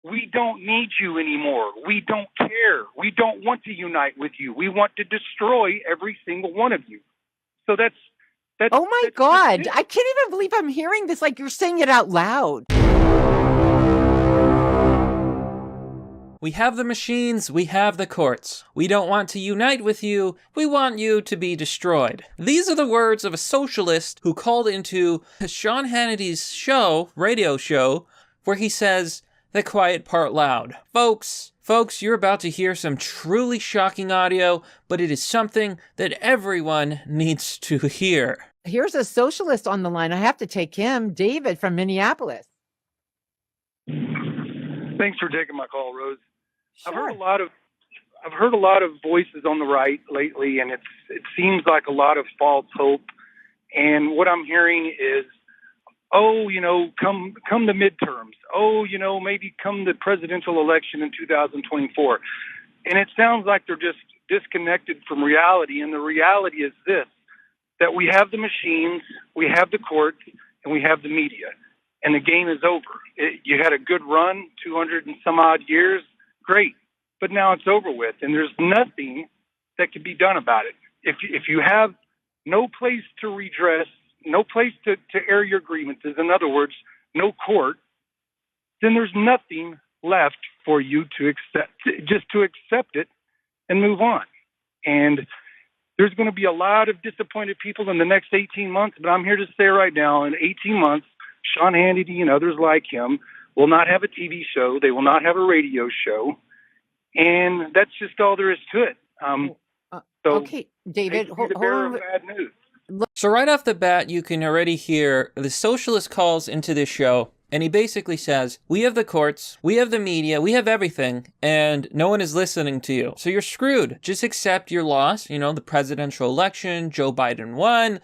we don't need you anymore. We don't care. We don't want to unite with you. We want to destroy every single one of you. So that's oh my God. I can't even believe I'm hearing this. Like, you're saying it out loud. We have the machines, we have the courts. We don't want to unite with you, we want you to be destroyed. These are the words of a socialist who called into Sean Hannity's radio show, where he says, the quiet part loud. Folks, you're about to hear some truly shocking audio, but it is something that everyone needs to hear. Here's a socialist on the line. I have to take him, David from Minneapolis. Thanks for taking my call, Rose. Sure. I've heard a lot of voices on the right lately, and it seems like a lot of false hope. And what I'm hearing is, come the midterms. Maybe come the presidential election in 2024. And it sounds like they're just disconnected from reality. And the reality is this, that we have the machines, we have the courts, and we have the media. And the game is over. You had a good run, 200 and some odd years, great. But now it's over with, and there's nothing that can be done about it. If you have no place to redress, no place to air your grievances, in other words, no court, then there's nothing left for you to accept, just to accept it and move on. And there's going to be a lot of disappointed people in the next 18 months, but I'm here to say right now, in 18 months, Sean Hannity and others like him will not have a TV show. They will not have a radio show. And that's just all there is to it. Okay, David, hold on. Bad news. So right off the bat, you can already hear the socialist calls into this show, and he basically says, we have the courts, we have the media, we have everything, and no one is listening to you. So you're screwed. Just accept your loss. The presidential election, Joe Biden won,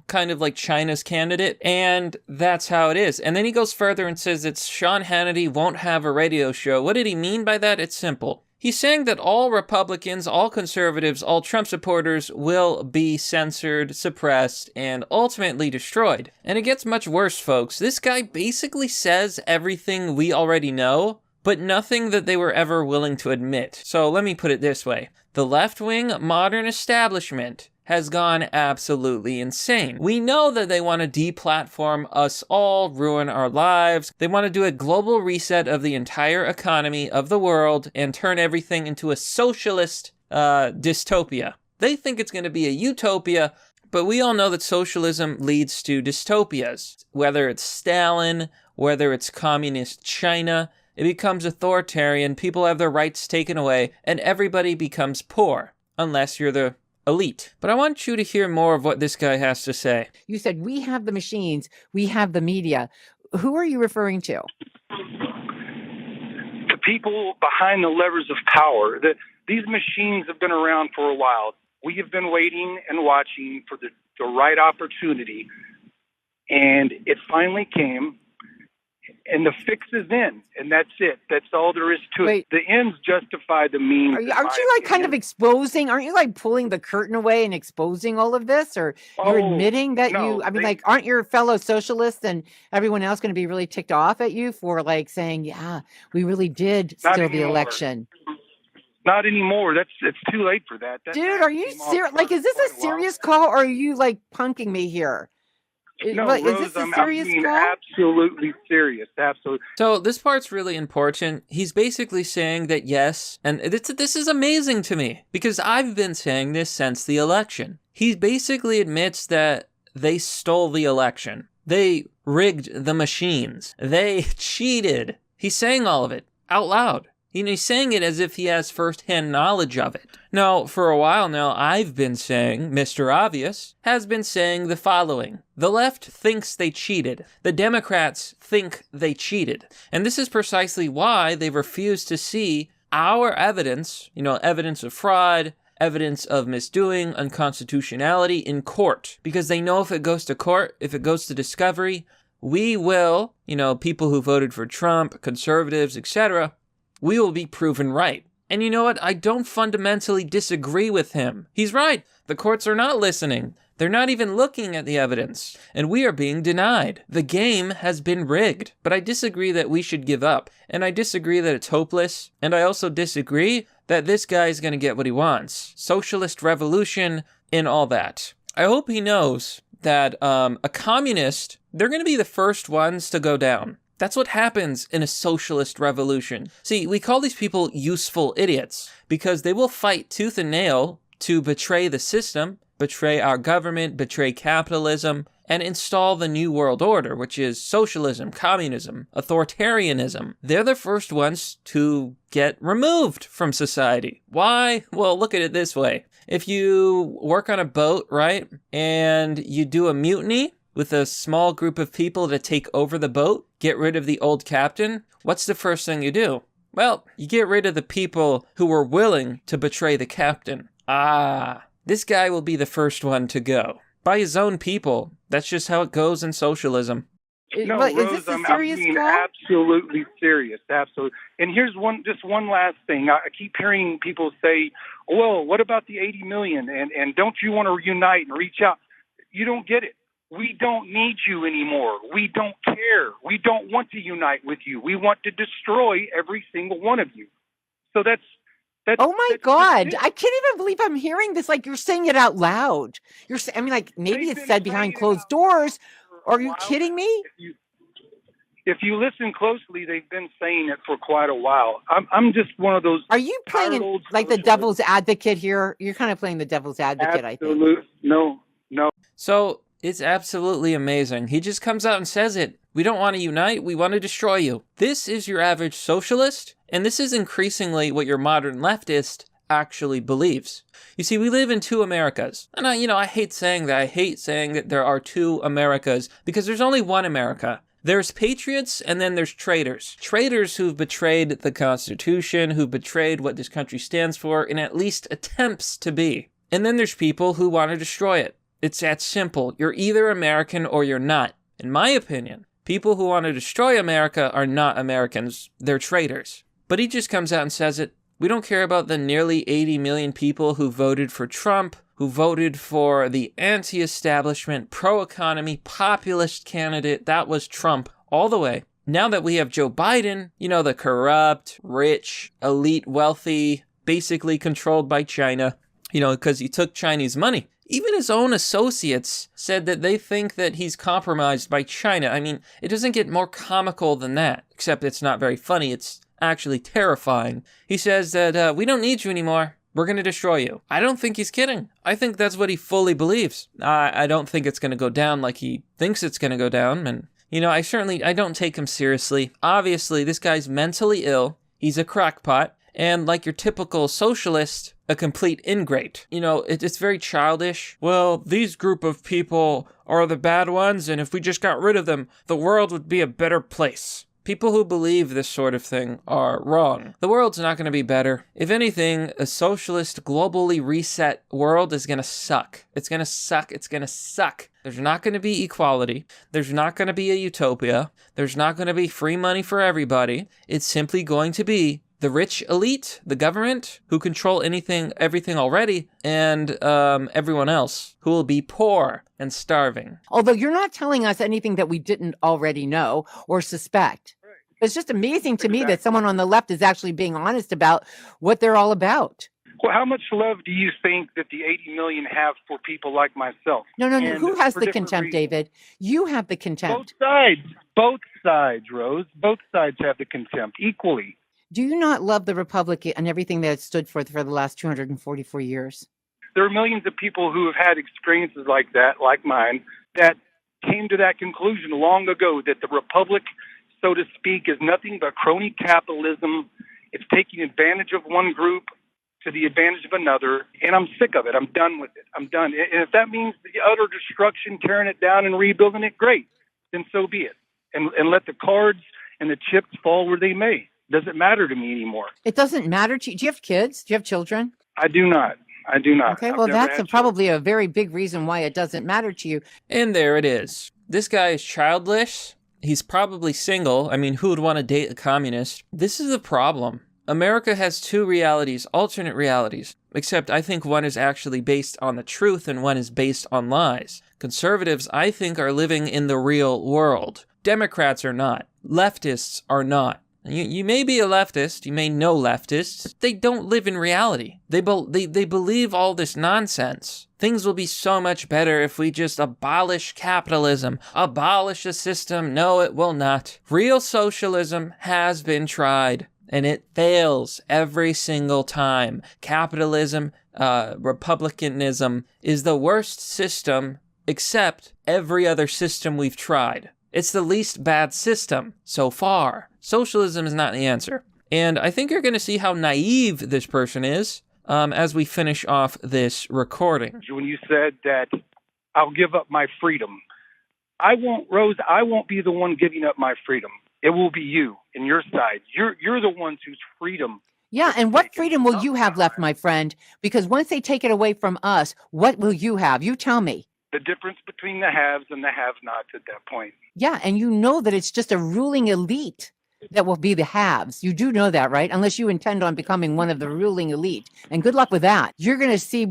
kind of like China's candidate, and that's how it is. And then he goes further and says that Sean Hannity won't have a radio show. What did he mean by that? It's simple. He's saying that all Republicans, all conservatives, all Trump supporters will be censored, suppressed, and ultimately destroyed. And it gets much worse, folks. This guy basically says everything we already know, but nothing that they were ever willing to admit. So let me put it this way. The left-wing modern establishment has gone absolutely insane. We know that they want to deplatform us all, ruin our lives. They want to do a global reset of the entire economy of the world and turn everything into a socialist dystopia. They think it's going to be a utopia, but we all know that socialism leads to dystopias. Whether it's Stalin, whether it's communist China, it becomes authoritarian, people have their rights taken away, and everybody becomes poor, unless you're the elite. But I want you to hear more of what this guy has to say. You said, we have the machines, we have the media. Who are you referring to? The people behind the levers of power. These machines have been around for a while. We have been waiting and watching for the right opportunity, and it finally came. And the fix is in, and that's it. That's all there is to it. The ends justify the means. Aren't you like kind of exposing? Aren't you like pulling the curtain away and exposing all of this? Or you're admitting that aren't your fellow socialists and everyone else going to be really ticked off at you for like saying, yeah, we really did steal the election? Not anymore. It's too late for that. Dude, are you serious? Like, is this a serious call, or are you like punking me here? No, Rose, is this a serious call? Absolutely serious. Absolutely. So this part's really important. He's basically saying that yes, and this is amazing to me because I've been saying this since the election. He basically admits that they stole the election. They rigged the machines. They cheated. He's saying all of it out loud. He's saying it as if he has first-hand knowledge of it. Now, for a while now, I've been saying, Mr. Obvious has been saying the following. The left thinks they cheated. The Democrats think they cheated. And this is precisely why they refuse to see our evidence, evidence of fraud, evidence of misdoing, unconstitutionality in court. Because they know if it goes to court, if it goes to discovery, we will, people who voted for Trump, conservatives, etc., we will be proven right. And you know what? I don't fundamentally disagree with him. He's right. The courts are not listening. They're not even looking at the evidence, and we are being denied. The game has been rigged. But I disagree that we should give up, and I disagree that it's hopeless, and I also disagree that this guy is going to get what he wants. Socialist revolution and all that. I hope he knows that a communist, they're going to be the first ones to go down. That's what happens in a socialist revolution. See, we call these people useful idiots because they will fight tooth and nail to betray the system, betray our government, betray capitalism, and install the New World Order, which is socialism, communism, authoritarianism. They're the first ones to get removed from society. Why? Well, look at it this way. If you work on a boat, right, and you do a mutiny with a small group of people to take over the boat, get rid of the old captain, what's the first thing you do? Well, you get rid of the people who were willing to betray the captain. This guy will be the first one to go. By his own people. That's just how it goes in socialism. No, Rose, is this a serious being absolutely serious. Absolutely. And here's one last thing. I keep hearing people say, well, what about the 80 million? And don't you want to reunite and reach out? You don't get it. We don't need you anymore. We don't care. We don't want to unite with you. We want to destroy every single one of you. So that's oh my God. I can't even believe I'm hearing this. Like, you're saying it out loud. Maybe it's said behind closed doors. Are you kidding me? If you listen closely, they've been saying it for quite a while. I'm just one of those. Are you playing like the devil's advocate here? You're kind of playing the devil's advocate, I think. Absolutely. No. So it's absolutely amazing. He just comes out and says it. We don't want to unite. We want to destroy you. This is your average socialist, and this is increasingly what your modern leftist actually believes. You see, we live in two Americas. And I hate saying that. I hate saying that there are two Americas because there's only one America. There's patriots and then there's traitors. Traitors who've betrayed the Constitution, who've betrayed what this country stands for in at least attempts to be. And then there's people who want to destroy it. It's that simple. You're either American or you're not. In my opinion, people who want to destroy America are not Americans. They're traitors. But he just comes out and says it. We don't care about the nearly 80 million people who voted for Trump, who voted for the anti-establishment, pro-economy, populist candidate. That was Trump all the way. Now that we have Joe Biden, the corrupt, rich, elite, wealthy, basically controlled by China, because he took Chinese money. Even his own associates said that they think that he's compromised by China. I mean, it doesn't get more comical than that, except it's not very funny. It's actually terrifying. He says that we don't need you anymore. We're going to destroy you. I don't think he's kidding. I think that's what he fully believes. I don't think it's going to go down like he thinks it's going to go down. And, I don't take him seriously. Obviously, this guy's mentally ill. He's a crackpot. And like your typical socialist, a complete ingrate. It's very childish. Well, these group of people are the bad ones, and if we just got rid of them, the world would be a better place. People who believe this sort of thing are wrong. The world's not going to be better. If anything, a socialist, globally reset world is going to suck. It's going to suck. It's going to suck. There's not going to be equality. There's not going to be a utopia. There's not going to be free money for everybody. It's simply going to be the rich elite, the government, who control everything already, and everyone else who will be poor and starving. Although you're not telling us anything that we didn't already know or suspect. Right. It's just amazing to me that someone on the left is actually being honest about what they're all about. Well, how much love do you think that the 80 million have for people like myself? No. Who has the contempt, David? You have the contempt. Both sides, Rose. Both sides have the contempt equally. Do you not love the Republic and everything that it stood for the last 244 years? There are millions of people who have had experiences like that, like mine, that came to that conclusion long ago that the Republic, so to speak, is nothing but crony capitalism. It's taking advantage of one group to the advantage of another, and I'm sick of it. I'm done with it. I'm done. And if that means the utter destruction, tearing it down and rebuilding it, great. Then so be it. And let the cards and the chips fall where they may. Doesn't matter to me anymore. It doesn't matter to you. Do you have kids? Do you have children? I do not. Okay, well, that's probably a very big reason why it doesn't matter to you. And there it is. This guy is childless. He's probably single. I mean, who would want to date a communist? This is the problem. America has two realities, alternate realities. except I think one is actually based on the truth and one is based on lies. Conservatives, I think, are living in the real world. Democrats are not. Leftists are not. You may be a leftist, you may know leftists. They don't live in reality. They believe all this nonsense. Things will be so much better if we just abolish capitalism, abolish the system. No, it will not. Real socialism has been tried, and it fails every single time. Capitalism, republicanism is the worst system, except every other system we've tried. It's the least bad system so far. Socialism is not the answer. And I think you're going to see how naive this person is as we finish off this recording. When you said that I'll give up my freedom, I won't be the one giving up my freedom. It will be you and your side. You're the ones whose freedom. Yeah, and what freedom will you have left, my friend? Because once they take it away from us, what will you have? You tell me. The difference between the haves and the have-nots at that point. Yeah, and you know that it's just a ruling elite that will be the haves. You do know that, right? Unless you intend on becoming one of the ruling elite. And good luck with that. You're going to see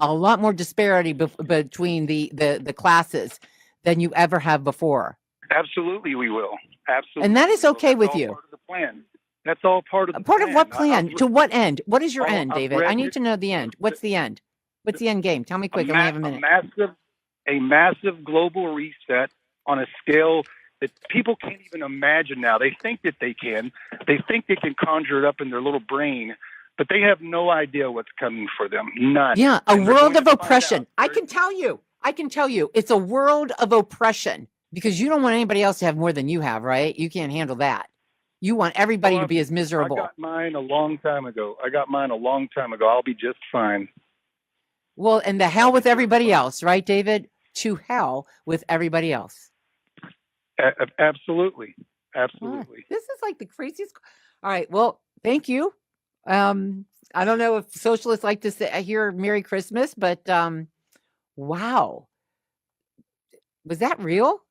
a lot more disparity between the classes than you ever have before. Absolutely, we will. Absolutely. And that is okay with you. Part of the plan. That's all part of the plan. Part of what plan? To what end? What is your end, David? I need to know the end. What's the end? What's the end game? Tell me quick. I only have a minute. A massive global reset on a scale that people can't even imagine now. They think that they can. They think they can conjure it up in their little brain, but they have no idea what's coming for them. None. Yeah, a world of oppression. I can tell you. It's a world of oppression because you don't want anybody else to have more than you have, right? You can't handle that. You want everybody to be as miserable. I got mine a long time ago. I'll be just fine. Well, and the hell with everybody else, right, David? To hell with everybody else. Absolutely. This is like the craziest. All right. Well, thank you. I don't know if socialists like to hear Merry Christmas, but wow. Was that real?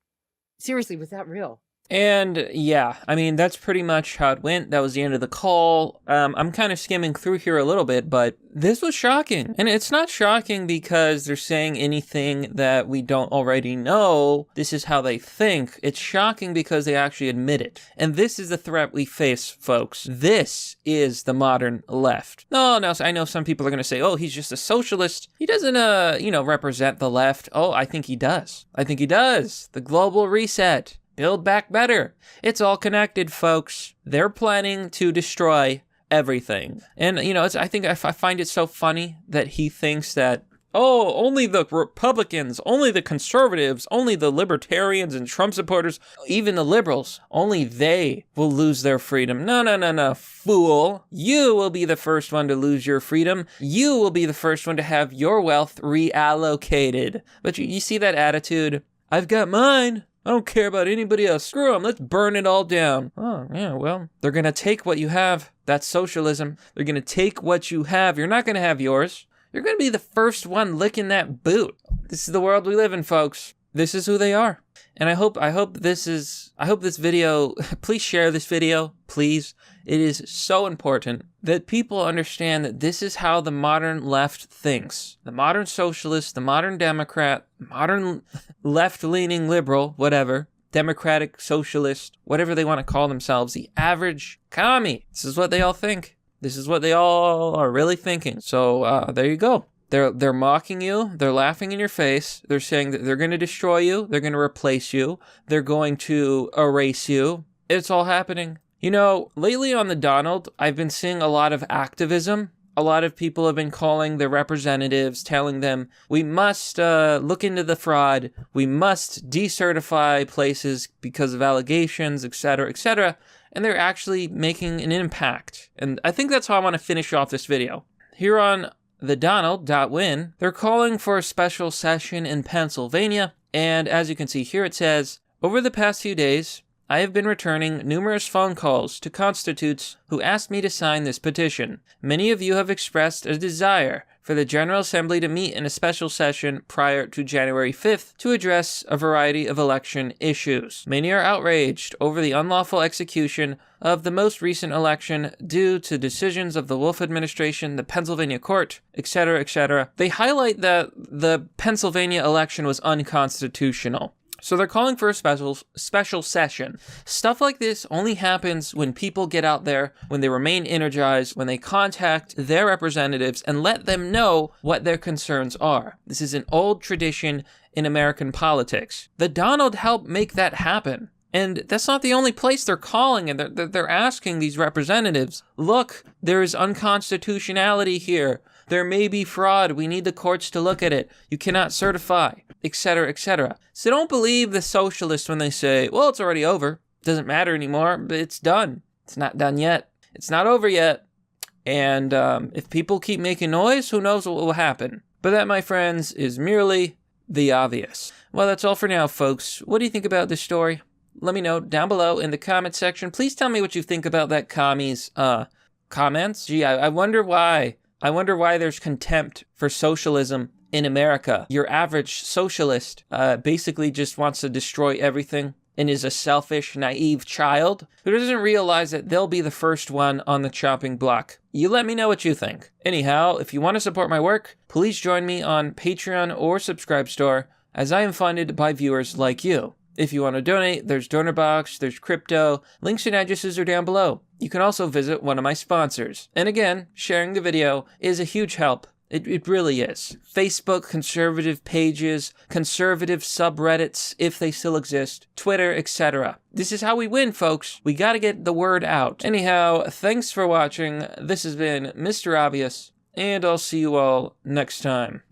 Seriously, was that real? And yeah, I mean, that's pretty much how it went. That was the end of the call. I'm kind of skimming through here a little bit, but this was shocking. And it's not shocking because they're saying anything that we don't already know. This is how they think. It's shocking because they actually admit it. And this is the threat we face, folks. This is the modern left. No, I know some people are going to say, oh, he's just a socialist. He doesn't, represent the left. Oh, I think he does. The global reset. Build back better. It's all connected, folks. They're planning to destroy everything. And, I find it so funny that he thinks that, oh, only the Republicans, only the conservatives, only the libertarians and Trump supporters, even the liberals, only they will lose their freedom. No, fool. You will be the first one to lose your freedom. You will be the first one to have your wealth reallocated. But you see that attitude? I've got mine. I don't care about anybody else. Screw them. Let's burn it all down. Oh, yeah, well, they're going to take what you have. That's socialism. They're going to take what you have. You're not going to have yours. You're going to be the first one licking that boot. This is the world we live in, folks. This is who they are. And I hope this video, please share this video, please. It is so important that people understand that this is how the modern left thinks. The modern socialist, the modern Democrat, modern left-leaning liberal, whatever, democratic socialist, whatever they want to call themselves, the average commie. This is what they all think. This is what they all are really thinking. So there you go. They're mocking you. They're laughing in your face. They're saying that they're going to destroy you. They're going to replace you. They're going to erase you. It's all happening. Lately on the Donald, I've been seeing a lot of activism. A lot of people have been calling their representatives, telling them, we must look into the fraud. We must decertify places because of allegations, etc., etc. And they're actually making an impact. And I think that's how I want to finish off this video. Here on thedonald.win, they're calling for a special session in Pennsylvania. And as you can see here, it says, over the past few days, I have been returning numerous phone calls to constituents who asked me to sign this petition. Many of you have expressed a desire for the General Assembly to meet in a special session prior to January 5th to address a variety of election issues. Many are outraged over the unlawful execution of the most recent election due to decisions of the Wolf administration, the Pennsylvania court, etc., etc. They highlight that the Pennsylvania election was unconstitutional. So they're calling for a special session. Stuff like this only happens when people get out there, when they remain energized, when they contact their representatives and let them know what their concerns are. This is an old tradition in American politics. The Donald helped make that happen. And that's not the only place they're calling, and they're asking these representatives, look, there is unconstitutionality here. There may be fraud. We need the courts to look at it. You cannot certify, etc., etc. So don't believe the socialists when they say, well, it's already over. It doesn't matter anymore. But it's done. It's not done yet. It's not over yet. And if people keep making noise, who knows what will happen. But that, my friends, is merely the obvious. Well, that's all for now, folks. What do you think about this story? Let me know down below in the comment section. Please tell me what you think about that commie's comments. Gee, I wonder why. I wonder why there's contempt for socialism in America. Your average socialist basically just wants to destroy everything and is a selfish, naive child who doesn't realize that they'll be the first one on the chopping block. You let me know what you think. Anyhow, if you want to support my work, please join me on Patreon or Subscribestar, as I am funded by viewers like you. If you want to donate, there's DonorBox, there's crypto, links and addresses are down below. You can also visit one of my sponsors. And again, sharing the video is a huge help. It really is. Facebook conservative pages, conservative subreddits, if they still exist, Twitter, etc. This is how we win, folks. We gotta get the word out. Anyhow, thanks for watching. This has been Mr. Obvious, and I'll see you all next time.